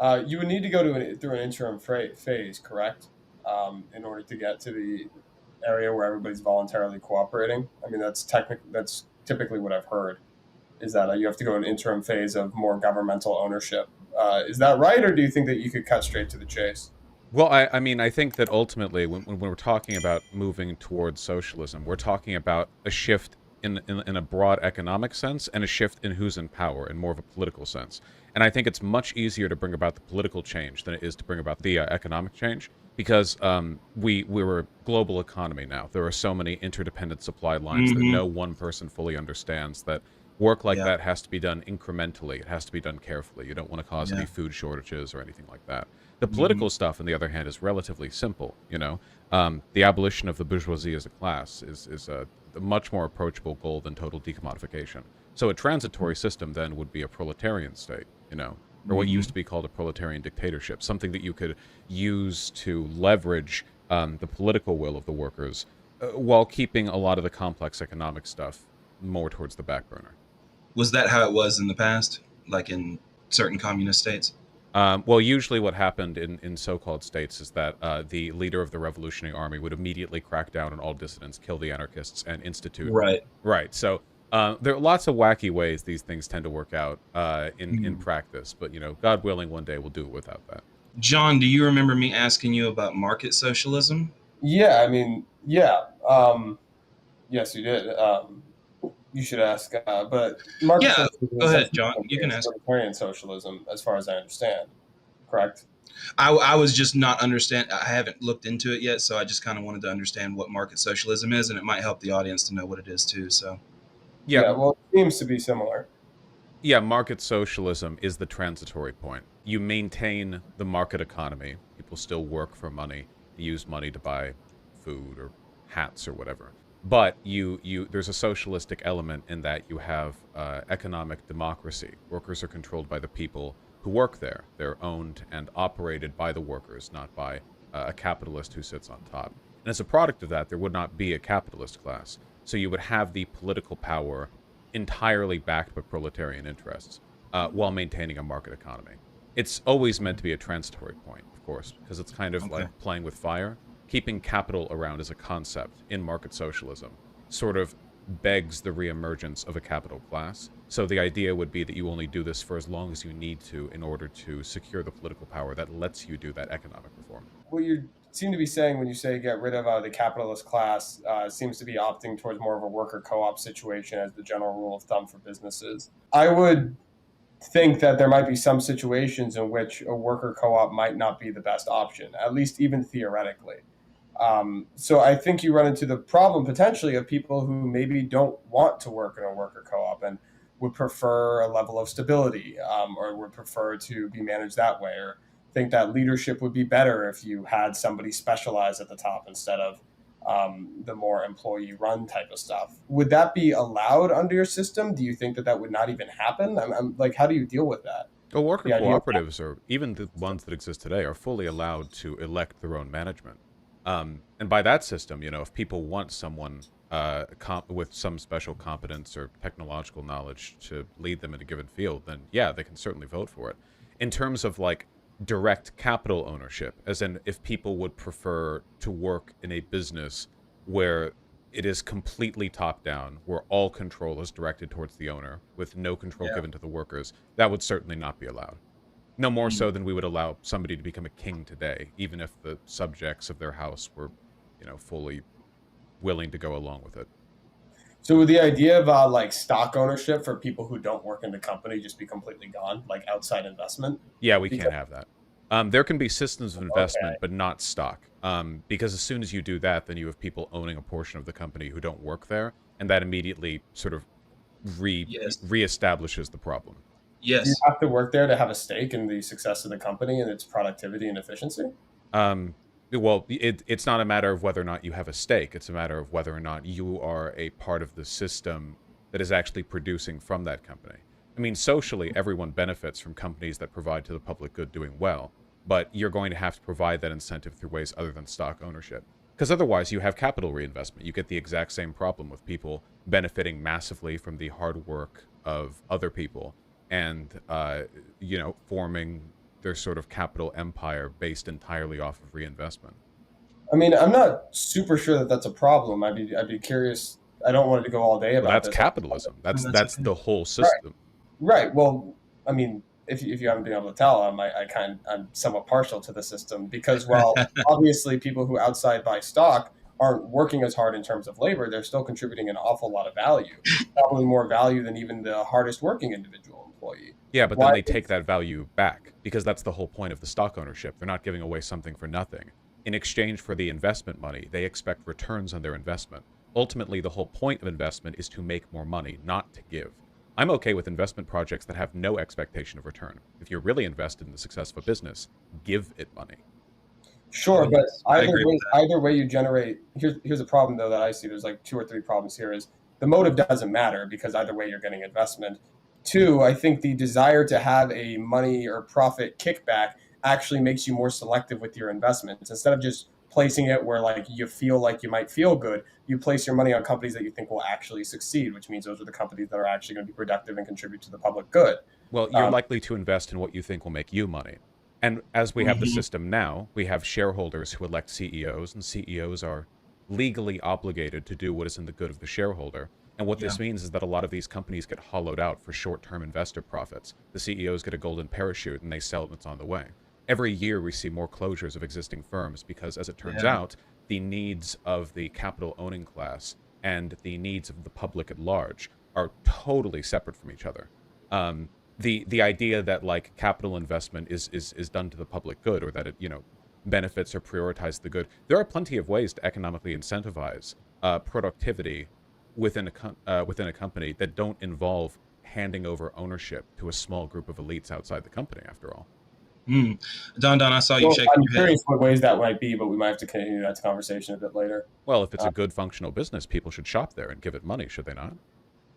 You would need to go through an interim phase, correct? In order to get to the area where everybody's voluntarily cooperating. I mean, that's typically what I've heard is that you have to go an interim phase of more governmental ownership. Is that right, or do you think that you could cut straight to the chase? Well, I mean, I think that ultimately, when we're talking about moving towards socialism, we're talking about a shift in a broad economic sense and a shift in who's in power in more of a political sense. And I think it's much easier to bring about the political change than it is to bring about the economic change because we're a global economy now. There are so many interdependent supply lines that Hmm. no one person fully understands that work like Yeah. that has to be done incrementally. It has to be done carefully. You don't want to cause any Yeah. food shortages or anything like that. The Hmm. political stuff, on the other hand, is relatively simple. The abolition of the bourgeoisie as a class is a much more approachable goal than total decommodification. So a transitory system then would be a proletarian state, or what used Hmm. to be called a proletarian dictatorship, something that you could use to leverage the political will of the workers while keeping a lot of the complex economic stuff more towards the back burner. Was that how it was in the past, like in certain communist states? Well, usually what happened in so-called states is that the leader of the Revolutionary Army would immediately crack down on all dissidents, kill the anarchists, and institute. Right. Right. So there are lots of wacky ways these things tend to work out in Hmm. practice, but God willing, one day we'll do it without that. John, do you remember me asking you about market socialism? Yeah, I mean, yeah. Yes, you did. You should ask. But market Yeah. socialism Go is ahead, essentially the John. same You thing can as ask. libertarian socialism, as far as I understand. Correct? I was just not understand. I haven't looked into it yet, so I just kind of wanted to understand what market socialism is, and it might help the audience to know what it is too. So, Yeah, Yeah. Well, it seems to be similar. yeah. Market socialism is the transitory point. You maintain the market economy. People still work for money, use money to buy food or hats or whatever. But there's a socialistic element in that you have economic democracy. Workers are controlled by the people who work there. They're owned and operated by the workers, not by a capitalist who sits on top. And as a product of that, there would not be a capitalist class. So you would have the political power entirely backed by proletarian interests while maintaining a market economy. It's always meant to be a transitory point, of course, because it's kind of okay. like playing with fire. Keeping capital around as a concept in market socialism sort of begs the reemergence of a capital class. So the idea would be that you only do this for as long as you need to in order to secure the political power that lets you do that economic reform. What you seem to be saying when you say get rid of the capitalist class seems to be opting towards more of a worker co-op situation as the general rule of thumb for businesses. I would think that there might be some situations in which a worker co-op might not be the best option, at least even theoretically. So I think you run into the problem potentially of people who maybe don't want to work in a worker co-op and would prefer a level of stability, or would prefer to be managed that way, or think that leadership would be better if you had somebody specialized at the top instead of the more employee run type of stuff. Would that be allowed under your system? Do you think that that would not even happen? I'm like, how do you deal with that? Well, worker The idea of cooperatives, or even the ones that exist today, are fully allowed to elect their own management. And by that system, if people want someone with some special competence or technological knowledge to lead them in a given field, then yeah, they can certainly vote for it. In terms of like direct capital ownership, as in if people would prefer to work in a business where it is completely top down, where all control is directed towards the owner, with no control Yeah. given to the workers, that would certainly not be allowed. No more Mm. so than we would allow somebody to become a king today, even if the subjects of their house were, fully willing to go along with it. So would the idea of like stock ownership for people who don't work in the company just be completely gone, like outside investment? Yeah, we Because can't have that. There can be systems of investment, okay, but not stock. Because as soon as you do that, then you have people owning a portion of the company who don't work there, and that immediately sort of Yes. reestablishes the problem. do you Yes. have to work there to have a stake in the success of the company and its productivity and efficiency? Um, well, it's not a matter of whether or not you have a stake. It's a matter of whether or not you are a part of the system that is actually producing from that company. I mean, socially, everyone benefits from companies that provide to the public good doing well, but you're going to have to provide that incentive through ways other than stock ownership. Because otherwise, you have capital reinvestment. You get the exact same problem with people benefiting massively from the hard work of other people and, forming their sort of capital empire based entirely off of reinvestment. I mean, I'm not super sure that that's a problem. I'd be curious. I don't want it to go all day about Well, that's this. capitalism. That's okay. the whole Right. system. Right. Well, I mean, if you haven't been able to tell, I'm somewhat partial to the system because while obviously people who outside buy stock aren't working as hard in terms of labor, they're still contributing an awful lot of value, probably more value than even the hardest working individual employee. Yeah, but Why then they take that value back because that's the whole point of the stock ownership. They're not giving away something for nothing. In exchange for the investment money, they expect returns on their investment. Ultimately, the whole point of investment is to make more money, not to give. I'm okay with investment projects that have no expectation of return. If you're really invested in the success of a business, give it money. Sure, but I agree with that. either way you generate. Here's a problem though that I see. There's like two or three problems here. Is the motive doesn't matter because either way you're getting investment. Two, I think the desire to have a money or profit kickback actually makes you more selective with your investments. Instead of just placing it where like you feel like you might feel good, you place your money on companies that you think will actually succeed, which means those are the companies that are actually going to be productive and contribute to the public good. Well, you're likely to invest in what you think will make you money. And as we have the system now, we have shareholders who elect CEOs, and CEOs are legally obligated to do what is in the good of the shareholder. And what this means is that a lot of these companies get hollowed out for short-term investor profits. The CEOs get a golden parachute and they sell it and it's on the way. Every year we see more closures of existing firms because, as it turns out, the needs of the capital owning class and the needs of the public at large are totally separate from each other. The idea that like capital investment is done to the public good, or that it benefits or prioritize the good. There are plenty of ways to economically incentivize productivity within a company that don't involve handing over ownership to a small group of elites outside the company. After all. Don, I saw you shaking I'm your head. curious what ways that might be, but we might have to continue that conversation a bit later. Well, if it's a good functional business, people should shop there and give it money, should they not?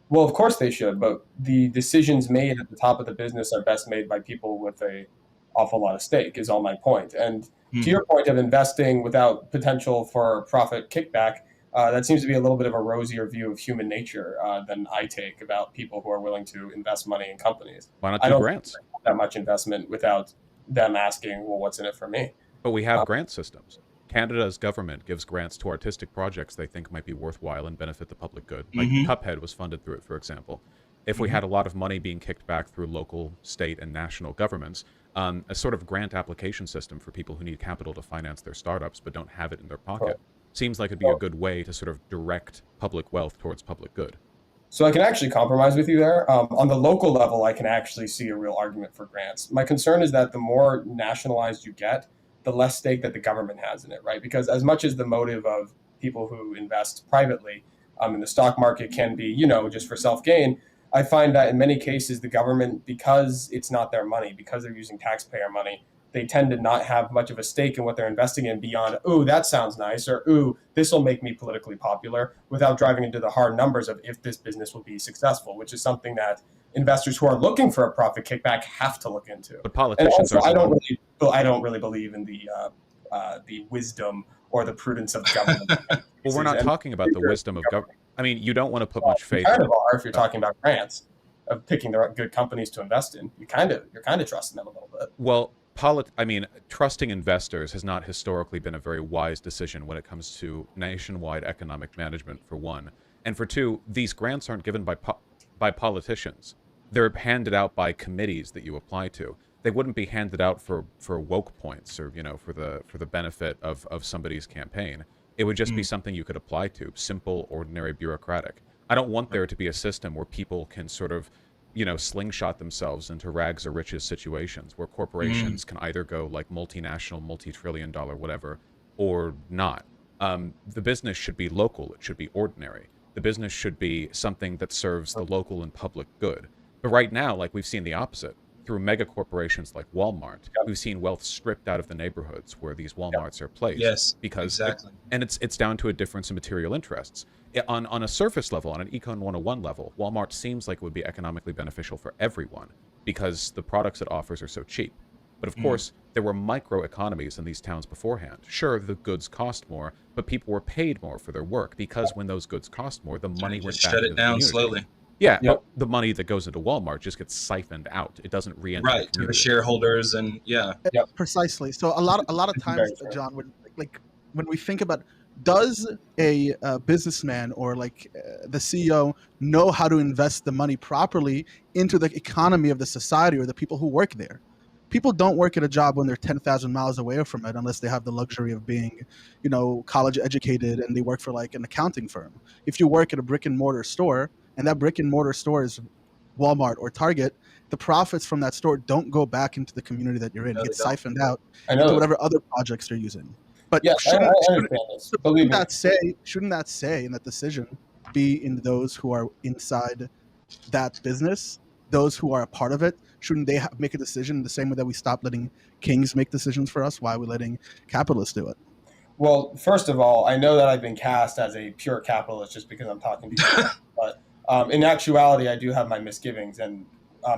Well, of course they should, but the decisions made at the top of the business are best made by people with a awful lot of stake, is all my point. And to your point of investing without potential for profit kickback, that seems to be a little bit of a rosier view of human nature than I take about people who are willing to invest money in companies. Why not I do don't grants? think that much investment without them asking, well, what's in it for me? But we have grant systems. Canada's government gives grants to artistic projects they think might be worthwhile and benefit the public good. Like Cuphead was funded through it, for example. If we had a lot of money being kicked back through local, state, and national governments, a sort of grant application system for people who need capital to finance their startups but don't have it in their pocket seems like it'd be a good way to sort of direct public wealth towards public good. So I can actually compromise with you there. On the local level, I can actually see a real argument for grants. My concern is that the more nationalized you get, the less stake that the government has in it, right? Because as much as the motive of people who invest privately in the stock market can be, just for self-gain, I find that in many cases, the government, because it's not their money, because they're using taxpayer money, they tend to not have much of a stake in what they're investing in beyond, ooh, that sounds nice, or ooh, this will make me politically popular, without driving into the hard numbers of if this business will be successful, which is something that investors who are looking for a profit kickback have to look into. But politicians and also, are. I don't really believe in the wisdom or the prudence of government. Well, we're not talking about the wisdom of government. I mean, you don't want to put much faith. You kind of are if you're talking about grants, of picking the right good companies to invest in. You're kind of trusting them a little bit. Well, trusting investors has not historically been a very wise decision when it comes to nationwide economic management, for one. And for two, these grants aren't given by politicians. They're handed out by committees that you apply to. They wouldn't be handed out for woke points or, for the benefit of somebody's campaign. It would just be something you could apply to, simple, ordinary, bureaucratic. I don't want there to be a system where people can sort of slingshot themselves into rags or riches situations where corporations can either go like multinational, multi-trillion-dollar whatever, or not. The business should be local. It should be ordinary. The business should be something that serves the local and public good. But right now, like, we've seen the opposite. Through mega corporations like Walmart, we've seen wealth stripped out of the neighborhoods where these Walmarts are placed. Yes, because exactly. It's down to a difference in material interests. On a surface level, on an Econ 101 level, Walmart seems like it would be economically beneficial for everyone because the products it offers are so cheap. But of course, there were microeconomies in these towns beforehand. Sure, the goods cost more, but people were paid more for their work because when those goods cost more, the money went back shut into it the down community. slowly. Yeah, Yep. but the money that goes into Walmart just gets siphoned out. It doesn't re-enter the Right, to the community. shareholders, and yeah. Yep. Precisely. So a lot of This is times, very true. John, when we think about, does a businessman or the CEO know how to invest the money properly into the economy of the society or the people who work there? People don't work at a job when they're 10,000 miles away from it unless they have the luxury of being, college educated and they work for like an accounting firm. If you work at a brick and mortar store and that brick and mortar store is Walmart or Target, the profits from that store don't go back into the community that you're in. No, It they gets don't. siphoned out I into know. whatever other projects they're using. But Yeah, I understand this. Believe me. shouldn't that say in that decision be in those who are inside that business, those who are a part of it? Shouldn't they make a decision the same way that we stop letting kings make decisions for us? Why are we letting capitalists do it? Well, first of all, I know that I've been cast as a pure capitalist just because I'm talking to you, but in actuality, I do have my misgivings, and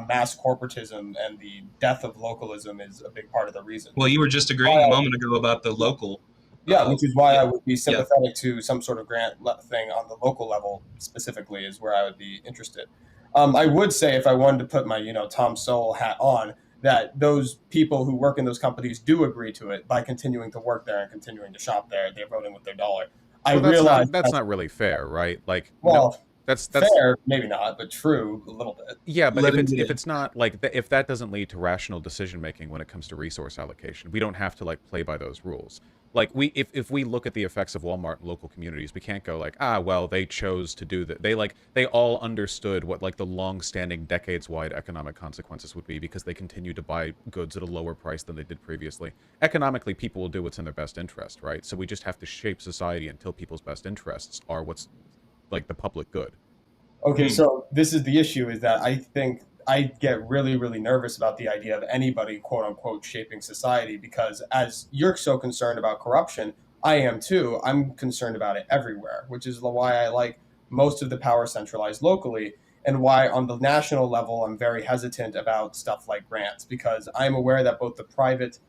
mass corporatism and the death of localism is a big part of the reason. Well, you were just agreeing a moment ago about the local. Yeah, which is why yeah, I would be sympathetic to some sort of grant thing on the local level specifically is where I would be interested. I would say if I wanted to put my, Tom Sowell hat on, that those people who work in those companies do agree to it by continuing to work there and continuing to shop there. They're voting with their dollar. I Well, realize that's not really fair, right? Like, well, no, that's fair, maybe not, but true a little bit. Yeah, but Let if him get it's not like if that doesn't lead to rational decision making when it comes to resource allocation, we don't have to like play by those rules. Like if we look at the effects of Walmart in local communities, we can't go like, well, they chose to do that. They all understood what like the long-standing decades-wide economic consequences would be because they continue to buy goods at a lower price than they did previously. Economically, people will do what's in their best interest, right? So we just have to shape society until people's best interests are what's like the public good. Okay, so this is the issue is that I think I get really, really nervous about the idea of anybody, quote unquote, shaping society because as you're so concerned about corruption, I am too. I'm concerned about it everywhere, which is why I like most of the power centralized locally and why on the national level I'm very hesitant about stuff like grants because I'm aware that both the private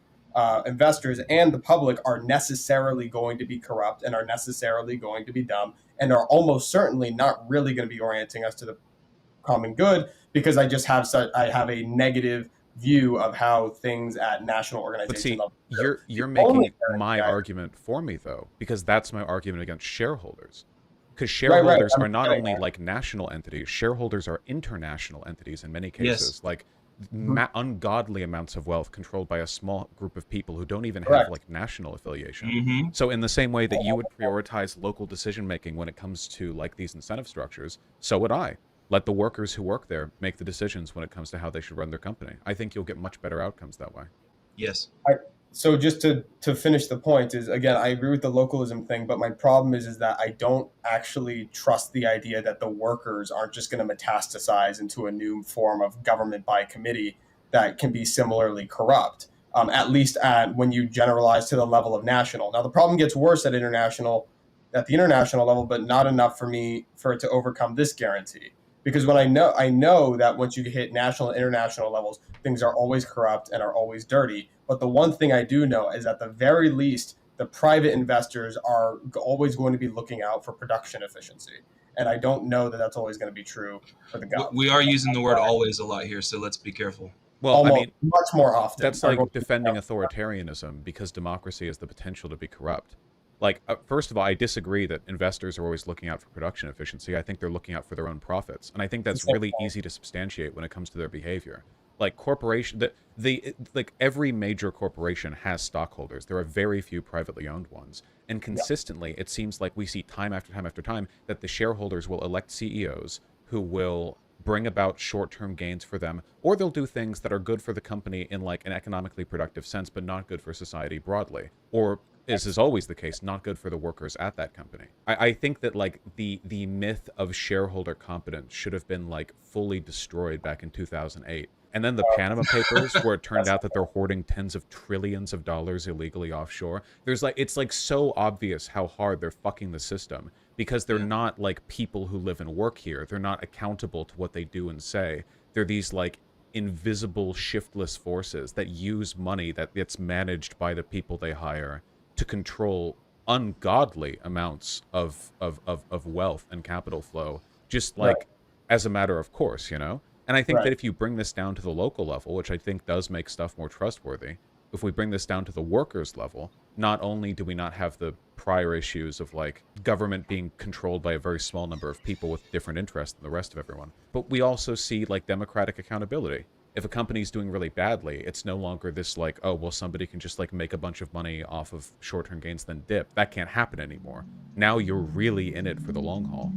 investors and the public are necessarily going to be corrupt and are necessarily going to be dumb and are almost certainly not really going to be orienting us to the common good because I just have I have a negative view of how things at national organization But see, level. you're making my argument for me though, because that's my argument against shareholders. Because shareholders are not only like national entities, shareholders are international entities in many cases. Like ungodly amounts of wealth controlled by a small group of people who don't even have like national affiliation. So in the same way that you would prioritize local decision making when it comes to like these incentive structures, so would I. Let the workers who work there make the decisions when it comes to how they should run their company. I think you'll get much better outcomes that way. Yes. So just to finish the point is, again, I agree with the localism thing, but my problem is that I don't actually trust the idea that the workers aren't just going to metastasize into a new form of government by committee that can be similarly corrupt, at least when you generalize to the level of national. Now, the problem gets worse at the international level, but not enough for it to overcome this guarantee. Because when I know that once you hit national and international levels, things are always corrupt and are always dirty. But the one thing I do know is at the very least, the private investors are always going to be looking out for production efficiency. And I don't know that that's always going to be true for the government. We are using the word always a lot here, so let's be careful. Well, almost, I mean, much more often. That's like defending authoritarianism because democracy has the potential to be corrupt. Like, first of all, I disagree that investors are always looking out for production efficiency. I think they're looking out for their own profits. And I think that's really easy to substantiate when it comes to their behavior. Like like every major corporation has stockholders. There are very few privately owned ones. And consistently, it seems like we see time after time after time that the shareholders will elect CEOs who will bring about short-term gains for them, or they'll do things that are good for the company in like an economically productive sense, but not good for society broadly. Or, as is always the case, not good for the workers at that company. I think that like the myth of shareholder competence should have been like fully destroyed back in 2008. And then the Panama Papers, where it turned out that they're hoarding tens of trillions of dollars illegally offshore. It's like so obvious how hard they're fucking the system because they're not like people who live and work here. They're not accountable to what they do and say. They're these like invisible, shiftless forces that use money that gets managed by the people they hire to control ungodly amounts of wealth and capital flow, just like as a matter of course, you know? And I think Right. that if you bring this down to the local level, which I think does make stuff more trustworthy, if we bring this down to the workers level, not only do we not have the prior issues of like government being controlled by a very small number of people with different interests than the rest of everyone, but we also see like democratic accountability. If a company's doing really badly, it's no longer this like, oh, well, somebody can just like make a bunch of money off of short-term gains then dip. That can't happen anymore. Now you're really in it for the long haul.